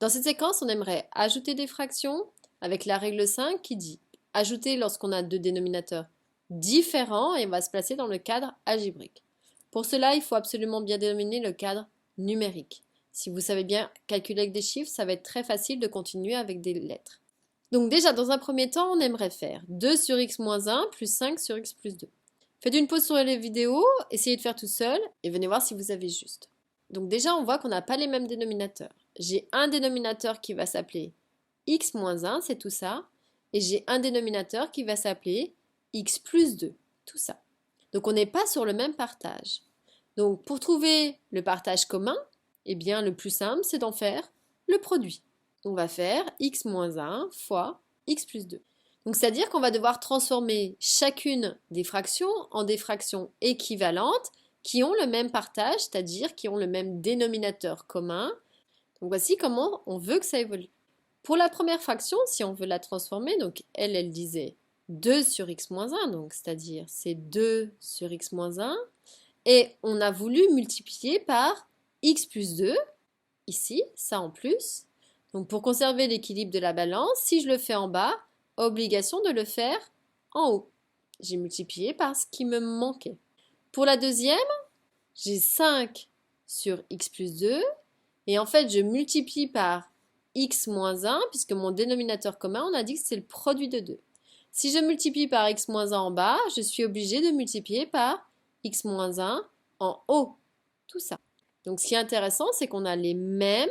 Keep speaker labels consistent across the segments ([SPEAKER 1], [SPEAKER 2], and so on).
[SPEAKER 1] Dans cette séquence, on aimerait ajouter des fractions avec la règle 5 qui dit ajouter lorsqu'on a deux dénominateurs différents et on va se placer dans le cadre algébrique. Pour cela, il faut absolument bien dénominer le cadre numérique. Si vous savez bien calculer avec des chiffres, ça va être très facile de continuer avec des lettres. Donc déjà, dans un premier temps, on aimerait faire 2 sur x moins 1 plus 5 sur x plus 2. Faites une pause sur les vidéos, essayez de faire tout seul et venez voir si vous avez juste. Donc déjà, on voit qu'on n'a pas les mêmes dénominateurs. J'ai un dénominateur qui va s'appeler x moins 1, c'est tout ça, et j'ai un dénominateur qui va s'appeler x plus 2, tout ça. Donc on n'est pas sur le même partage. Donc pour trouver le partage commun, eh bien le plus simple, c'est d'en faire le produit. On va faire x moins 1 fois x plus 2. Donc c'est-à-dire qu'on va devoir transformer chacune des fractions en des fractions équivalentes qui ont le même partage, c'est-à-dire qui ont le même dénominateur commun. Donc voici comment on veut que ça évolue. Pour la première fraction, si on veut la transformer, donc elle disait 2 sur x moins 1, donc c'est-à-dire c'est 2 sur x moins 1, et on a voulu multiplier par x plus 2, ici, ça en plus. Donc pour conserver l'équilibre de la balance, si je le fais en bas, obligation de le faire en haut. J'ai multiplié par ce qui me manquait. Pour la deuxième, j'ai 5 sur x plus 2, et en fait je multiplie par x moins 1, puisque mon dénominateur commun, on a dit que c'est le produit de 2. Si je multiplie par x moins 1 en bas, je suis obligée de multiplier par x moins 1 en haut. Tout ça. Donc ce qui est intéressant, c'est qu'on a les mêmes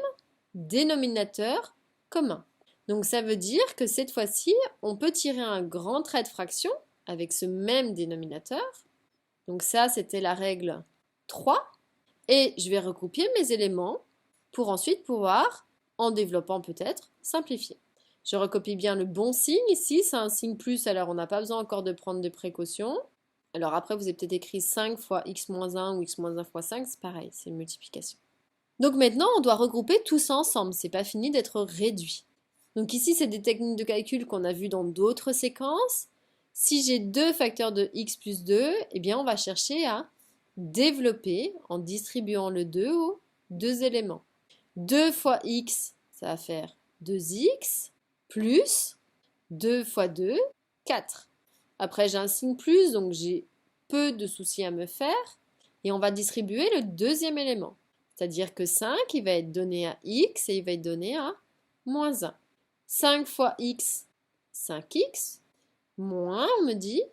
[SPEAKER 1] dénominateurs communs. Donc ça veut dire que cette fois-ci, on peut tirer un grand trait de fraction avec ce même dénominateur. Donc ça, c'était la règle 3. Et je vais regrouper mes éléments pour ensuite pouvoir, en développant peut-être, simplifier. Je recopie bien le bon signe ici, c'est un signe plus, alors on n'a pas besoin encore de prendre des précautions. Alors après, vous avez peut-être écrit 5 fois x moins 1 ou x moins 1 fois 5, c'est pareil, c'est une multiplication. Donc maintenant, on doit regrouper tout ça ensemble, c'est pas fini d'être réduit. Donc ici, c'est des techniques de calcul qu'on a vues dans d'autres séquences. Si j'ai deux facteurs de x plus 2, eh bien on va chercher à développer en distribuant le 2 aux deux éléments. 2 fois x, ça va faire 2x, plus 2 fois 2, 4. Après, j'ai un signe plus, donc j'ai peu de soucis à me faire. Et on va distribuer le deuxième élément. C'est-à-dire que 5, il va être donné à x et il va être donné à moins 1. 5 fois x, 5x, moins, on me dit,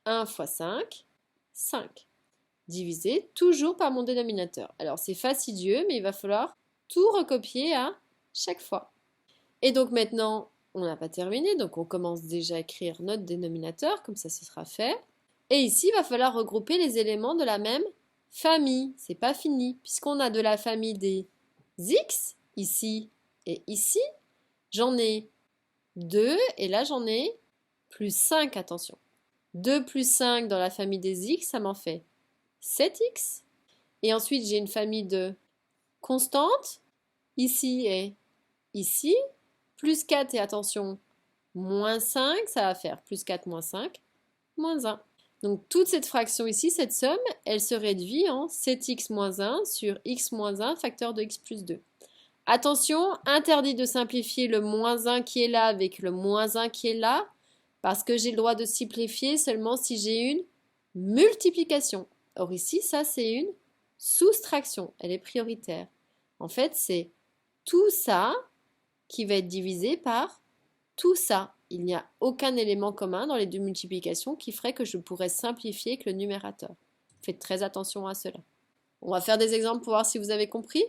[SPEAKER 1] 1 fois 5, 5. Divisé toujours par mon dénominateur. Alors c'est fastidieux, mais il va falloir tout recopier à chaque fois. Et donc maintenant, on n'a pas terminé, donc on commence déjà à écrire notre dénominateur, comme ça ce sera fait. Et ici, il va falloir regrouper les éléments de la même famille. C'est pas fini, puisqu'on a de la famille des x, ici et ici. J'en ai 2, et là j'en ai plus 5, attention. 2 plus 5 dans la famille des x, ça m'en fait 7x. Et ensuite, j'ai une famille de constantes, ici et ici. Plus 4 et attention, moins 5, ça va faire plus 4 moins 5, moins 1. Donc toute cette fraction ici, cette somme, elle se réduit en 7x moins 1 sur x moins 1 facteur de x plus 2. Attention, interdit de simplifier le moins 1 qui est là avec le moins 1 qui est là, parce que j'ai le droit de simplifier seulement si j'ai une multiplication. Or ici, ça c'est une soustraction, elle est prioritaire. En fait, c'est tout ça qui va être divisé par tout ça. Il n'y a aucun élément commun dans les deux multiplications qui ferait que je pourrais simplifier avec le numérateur. Faites très attention à cela. On va faire des exemples pour voir si vous avez compris.